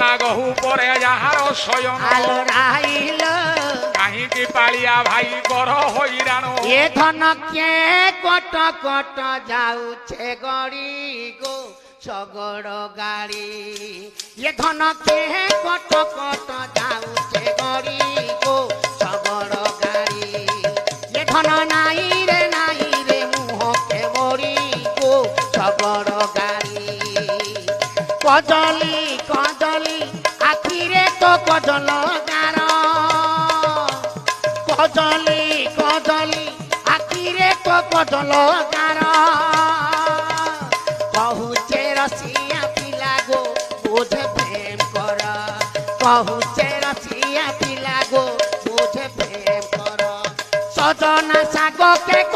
না গহু পরে যাহার শয়ন আলো রাইল কাহিকি পালিয়া ভাই কর হইরাণ এ ধন কে কট কট যাউছে গড়ি গো শগড় গাড়ি এ ধন কে কট কট যাউছে গড়ি গো শগড় গাড়ি এ ধন নাই রে মুহকে মরি গো শগড় গাড়ি কজলি কজলি আখিরে তো কজল গার কজলি কজলি আখিরে তো কজল গার কহুছে রসিয়া পিলা গো বুঝে প্রেম কর কহুছে রসিয়া পিলা গো বুঝে প্রেম কর সজনা শাগকে